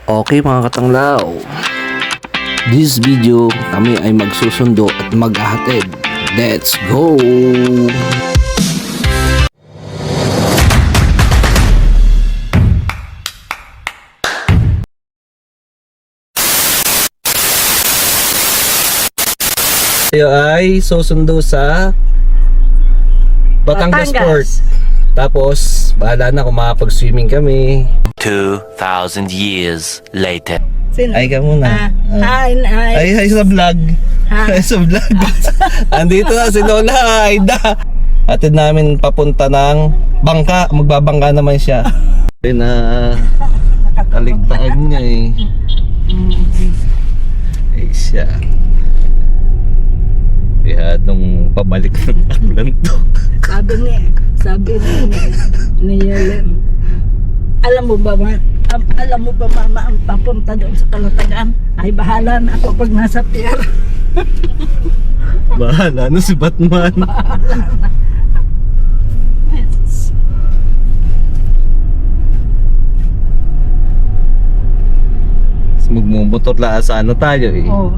Okay mga katanglaw, this video kami ay magsusundo at maghahatid. Let's go! Tayo ay susundo sa Batangas Port. Tapos bahala na kung makapag-swimming kami. 2,000 years later. Sino? Ay ka muna. Hi. Ay sa vlog. Ay sa vlog. Andito na si Lola Aida. Atid namin papunta ng bangka. Magbabangka naman siya. Ayun na kaligtaan niya eh. Ay siya. Kaya nung pabalik ng aklan to. Sabi ni Yelen, alam mo ba mama, ang papunta doon sa Kalatagan ay bahala na ako pag nasa pier. Bahala na si Batman. Magmumotor lang sa ano tayo eh. Oh,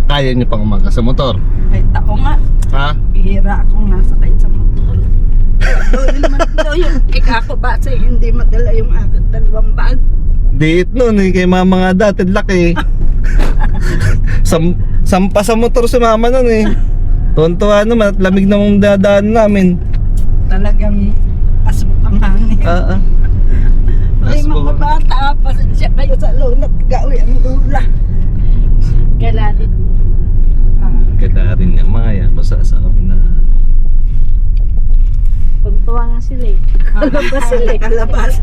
Kaya niyo pang umaga sa motor? ay tako nga, Ha? bihira akong nasa kayo sa motor. Doon yung ikako ba kasi hindi madala yung aking dalawang bag. Diit nun eh, kay mama nga dati laki. Sampa sa motor si mama nun eh. Tuwan-tuwa naman at lamig na mong dadaan namin. Talagang asbok ang hangin. Ay mga bata, pasensya kayo sa lola at gawi ang lula. Kailangan. Kaya rin niya maya, basta sa amin na. Pagtuwa nga sila eh. Kalabas sila. Kalabas.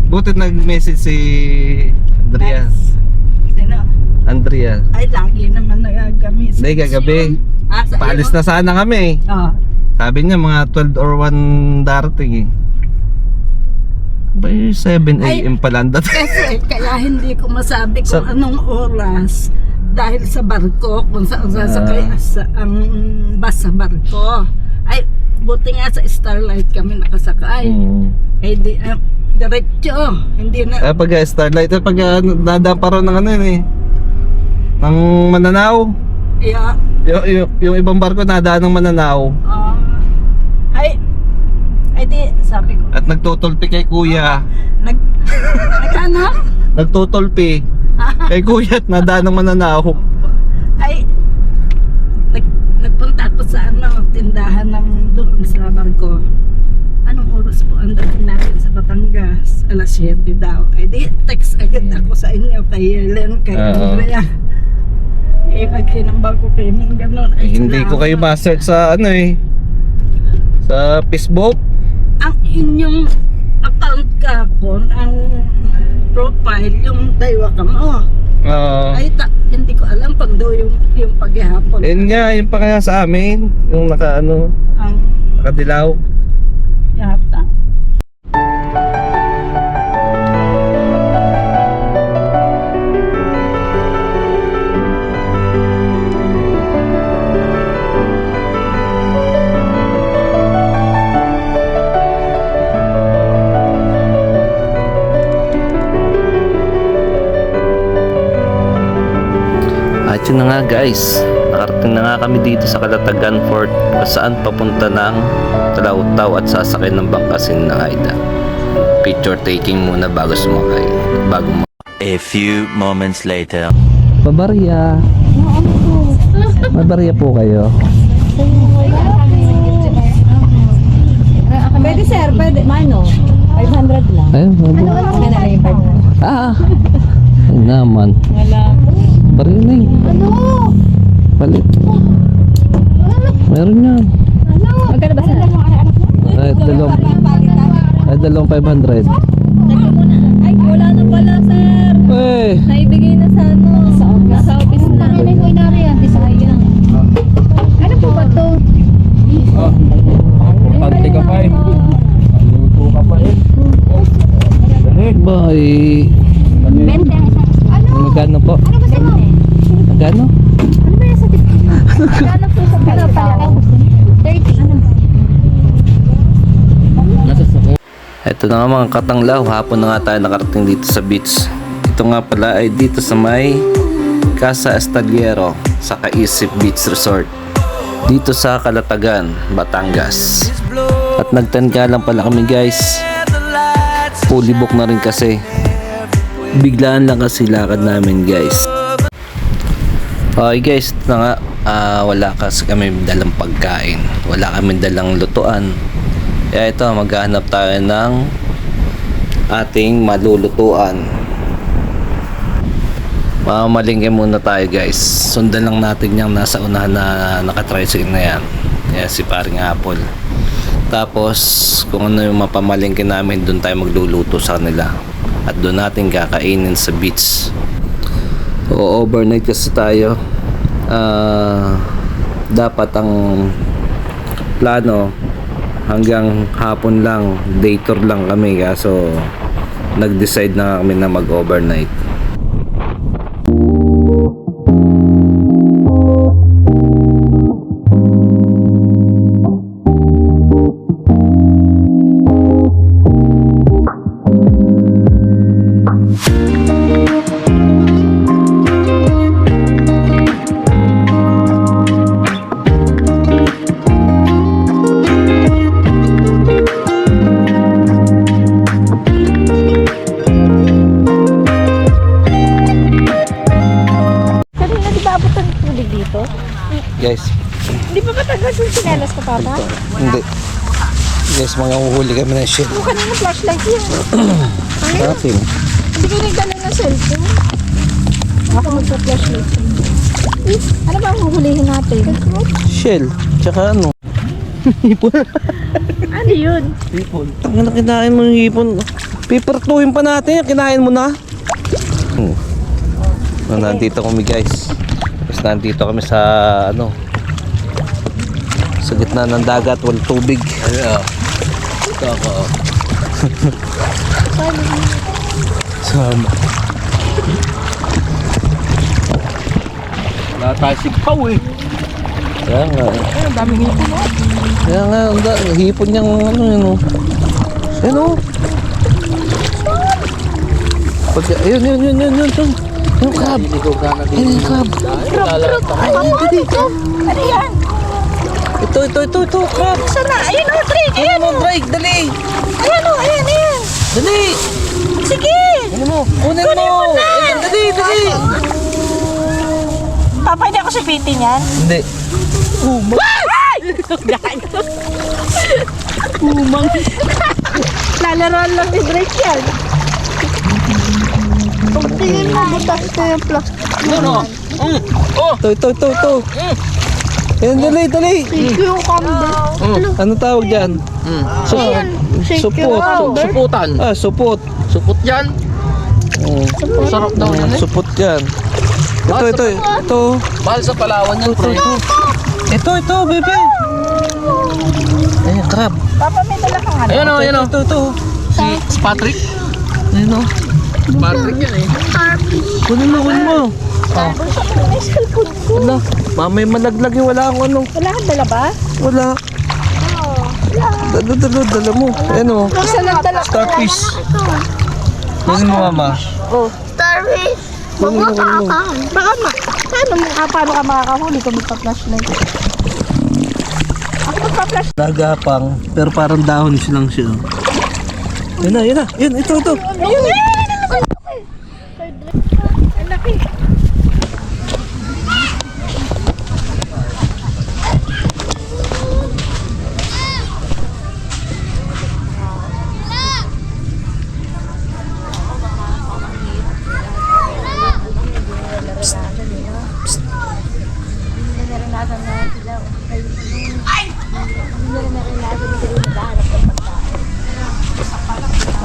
Buti nag-message si Andrea. Sino? Andrea. Ay, lagi naman nagagamit. Hindi, gagabi. Sa Paalis na sana kami. Oh. Sabi niya mga 12 or 1 darating eh. Ba 7 AM pa lang dati. Kasi kaya hindi ko masabi kung anong oras dahil sa barko, kung saan sasakay ang bus sa barko. Ay, buti nga sa Starlight kami nakasakay. Eh di, diretso. Hindi na. Pag Starlight, pag nadaan pa rin ng ano yun eh. Ng Mananaw. Yeah. Yung ibang barko nadaan ng Mananaw. Ay di, sabi ko. At nagtutulpi kay kuya. Nag-ano? Nagtutulpi kay kuya at nadaan ng Mananaw. Ay, nagpunta ako sa tindahan ng doon sa barko. Anong oras po ang dating natin sa Batangas? Alas 7 daw. Ay di, text agad ako sa inyo kay Helen, kay Andrea. Eh, pag sinambal ko kayo ng gano'n. Ay, Hindi ko kayo ma-search sa ano eh. Sa Facebook. ang inyong account kapon, ang profile, yung daywa ka mo. Ay, hindi ko alam pag daw yung paghihapon. Yun nga, yung pa kaya sa amin. Yung Ang nakadilaw. yata. At yun na nga guys, nakarating na nga kami dito sa Kalatagan Fort kung saan papunta ng Talautaw at sasakay ng bangkasin ng Aida. Picture taking muna bago sumakay. A few moments later. Babarya. Babarya po kayo. Pwede sir, pwede. Mano? 500 lang. Ayun, Ano na yung 500? Ay naman. Wala. Barya na eh. Palit. Meron yan. Magkano ba sir? Ay, dalawang 500. Ay, wala na pala sir. Eh! Naibigay na sa ano. Nasa office na. Ano yung inari yan? Sayang. Ano po ba ito? Pante ka pa eh. Luto ka pa eh. Bye. 20 ang isa. Ano? Magkano po? Ano ba sir? Magkano? Ano ba yung sa Magkano po sa pala? 30. Ano? Nasa sako. Ito na nga mga katanglaw, hapon na nga tayo nakarating dito sa beach. Ito nga pala ay dito sa may Casa Estaliero sa Kaisip Beach Resort dito sa Calatagan, Batangas. At nag-10 nga lang pala kami guys. Fully book na rin kasi. Biglaan lang kasi lakad namin guys. Okay guys, ito na nga. Wala kasi kami dalang pagkain. Wala kami dalang lutuan. Kaya ito, maghahanap tayo ng ating malulutuan. Mamamalingke muna tayo guys. Sundan lang natin yung nasa unahan na nakatricycle na yan. Kaya si paring Apple. Tapos kung ano yung mapamalingke namin, doon tayo magluluto sa kanila. At doon natin kakainin sa beach. O overnight kasi tayo. Dapat ang plano hanggang hapon lang, day tour lang kami, kaso nag-decide na kami na mag-overnight. Kanina di ba abot ang tubig dito? Guys, Di ba matagal yung sinelas ko, Papa? hindi. Guys, mga uhuli kami ng shit. O kanina flashlight yan. Natin. Hindi kayo nagdala ng cellphone. Ako magpa-flashlight. Ano ba ang huhulihin natin? Shell, tsaka ano? Ano yun? Hipon. Tangina, kinain mo yung hipon. Pipertuhin pa natin, kinain mo na. Nandito kami guys. Guys, nandito kami sa ano, sa gitna ng dagat, walang tubig. Ayun. Ito ako. Sama. Wala tayo sigpaw eh. Kaya nga. Ang daming hipon mo. Kaya nga, hipon niyang ano yun o. Ayun o. Ayun. Yung crab. Ayun yung crab. Ano yan? Ito, crab. Saan na? Ayun o, Drake! Ayun mo, Drake, dali. Ayan o, ayan. Dali. Sige! Ano mo? Kunin mo. Ayun, dali. Papa, hindi ako sipitin yan. Hindi. Lalaroan lang ni Drake yan. Pagtingin mo, butas na yung plastic. Ano? Ito. Ayun, dali. Yung camber. Ano tawag dyan? Supot. Suputan. Supot. Supot yan. Sarap daw yan eh. Supot yan. Ito. Mahal sa Palawan yan, pre. Ito, bebe. Ayun, crab. Papa, may dala kang ano? Ayun o, ayun o. Ito. Si Patrick. Ayun o. Patrick yan eh. Kunin mo. May cellphone ko. Wala. Mamay malaglag yung wala akong ano. Wala kang dala ba? Wala. Dala mo. Ayun o. Isa lang dala ko. Starfish. Kunin mo, mama. Starfish. Kunin mo. Baka paano ka makakahuli kung magpa-flashlight? Ako magpa-flashlight. Nagapang, pero parang dahon lang siya. Yun na. Yun, ito. Ayun! Ang laki.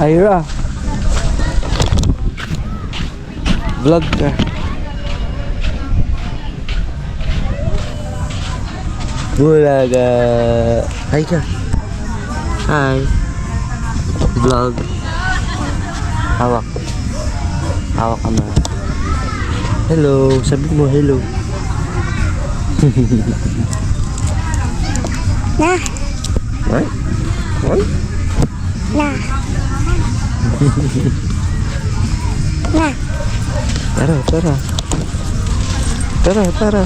Ira. Vlog ka. Bulaga. Hi ka. Hi. Vlog. Hawak. Hawak ka na. Hello. Sabi mo hello. Na. What? What? Na. Tara, tara. Tara, tara.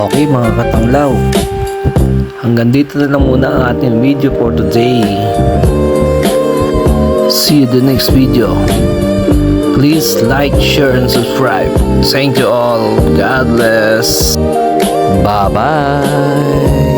Okay mga katanglaw, hanggang dito na lang muna ang ating video for today. See you the next video. Please like, share, and subscribe. Thank you all. God bless. Bye-bye.